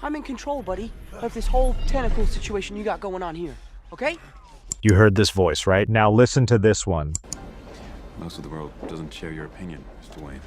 I'm in control, buddy, of this whole tentacle situation you got going on here, okay? You heard this voice, right? Now listen to this one. Most of the world doesn't share your opinion, Mr. Wayne.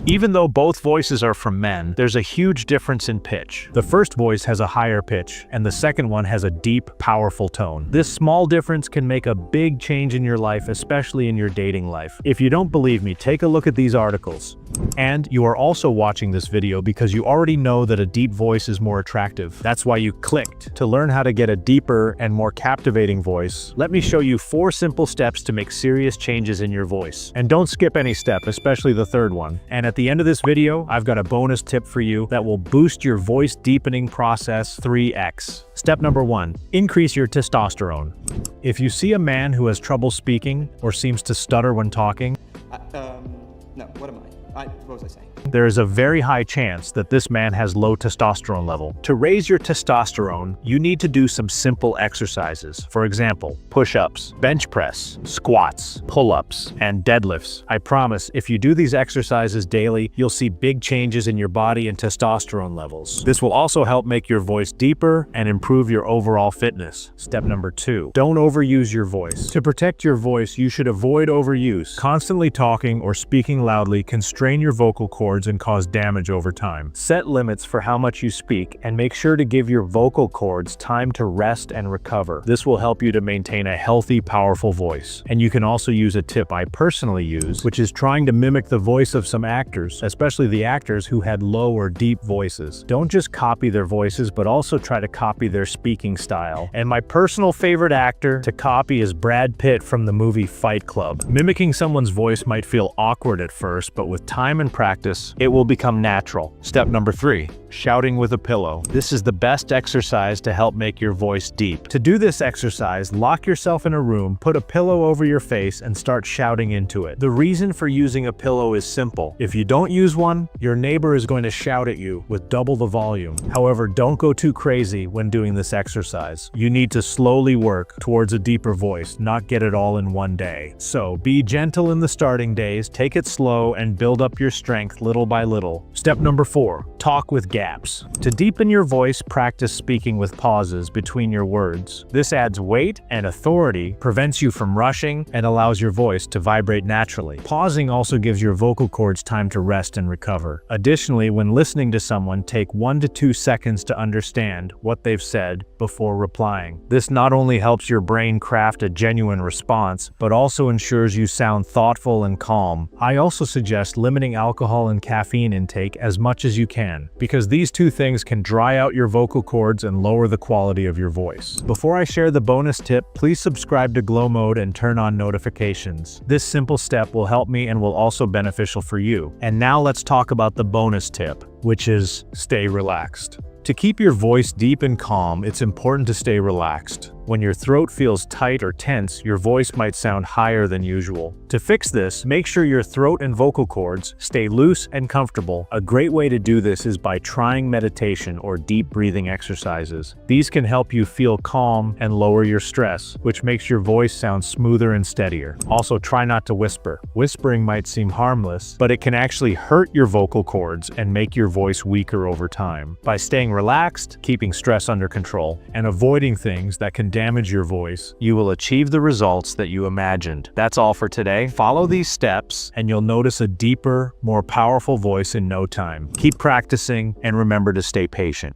Even though both voices are from men, there's a huge difference in pitch. The first voice has a higher pitch, and the second one has a deep, powerful tone. This small difference can make a big change in your life, especially in your dating life. If you don't believe me, take a look at these articles. And you are also watching this video because you already know that a deep voice is more attractive. That's why you clicked. To learn how to get a deeper and more captivating voice, let me show you 4 simple steps to make serious changes in your voice. And don't skip any step, especially the third one. And at the end of this video, I've got a bonus tip for you that will boost your voice deepening process 3x. Step number 1, increase your testosterone. If you see a man who has trouble speaking or seems to stutter when talking, No, what am I? What was I saying? there is a very high chance that this man has low testosterone level. To raise your testosterone, you need to do some simple exercises. For example, push-ups, bench press, squats, pull-ups, and deadlifts. I promise, if you do these exercises daily, you'll see big changes in your body and testosterone levels. This will also help make your voice deeper and improve your overall fitness. Step number 2, don't overuse your voice. To protect your voice, you should avoid overuse. Constantly talking or speaking loudly can strain your vocal cords and cause damage over time. Set limits for how much you speak and make sure to give your vocal cords time to rest and recover. This will help you to maintain a healthy, powerful voice. And you can also use a tip I personally use, which is trying to mimic the voice of some actors, especially the actors who had low or deep voices. Don't just copy their voices, but also try to copy their speaking style. And my personal favorite actor to copy is Brad Pitt from the movie Fight Club. Mimicking someone's voice might feel awkward at first, but with time and practice, it will become natural. Step number 3, shouting with a pillow. This is the best exercise to help make your voice deep. To do this exercise, lock yourself in a room, put a pillow over your face, and start shouting into it. The reason for using a pillow is simple. If you don't use one, your neighbor is going to shout at you with double the volume. However, don't go too crazy when doing this exercise. You need to slowly work towards a deeper voice, not get it all in one day. So, be gentle in the starting days, take it slow, and build up your strength little by little. Step number 4, talk with gaps. To deepen your voice, practice speaking with pauses between your words. This adds weight and authority, prevents you from rushing, and allows your voice to vibrate naturally. Pausing also gives your vocal cords time to rest and recover. Additionally, when listening to someone, take 1 to 2 seconds to understand what they've said before replying. This not only helps your brain craft a genuine response, but also ensures you sound thoughtful and calm. I also suggest limiting alcohol and caffeine intake as much as you can, because these two things can dry out your vocal cords and lower the quality of your voice. Before I share the bonus tip, please subscribe to Glow Mode and turn on notifications. This simple step will help me and will also beneficial for you. And now let's talk about the bonus tip, which is stay relaxed. To keep your voice deep and calm, it's important to stay relaxed. When your throat feels tight or tense, your voice might sound higher than usual. To fix this, make sure your throat and vocal cords stay loose and comfortable. A great way to do this is by trying meditation or deep breathing exercises. These can help you feel calm and lower your stress, which makes your voice sound smoother and steadier. Also, try not to whisper. Whispering might seem harmless, but it can actually hurt your vocal cords and make your voice weaker over time. By staying relaxed, keeping stress under control, and avoiding things that can damage your voice, you will achieve the results that you imagined. That's all for today. Follow these steps and you'll notice a deeper, more powerful voice in no time. Keep practicing and remember to stay patient.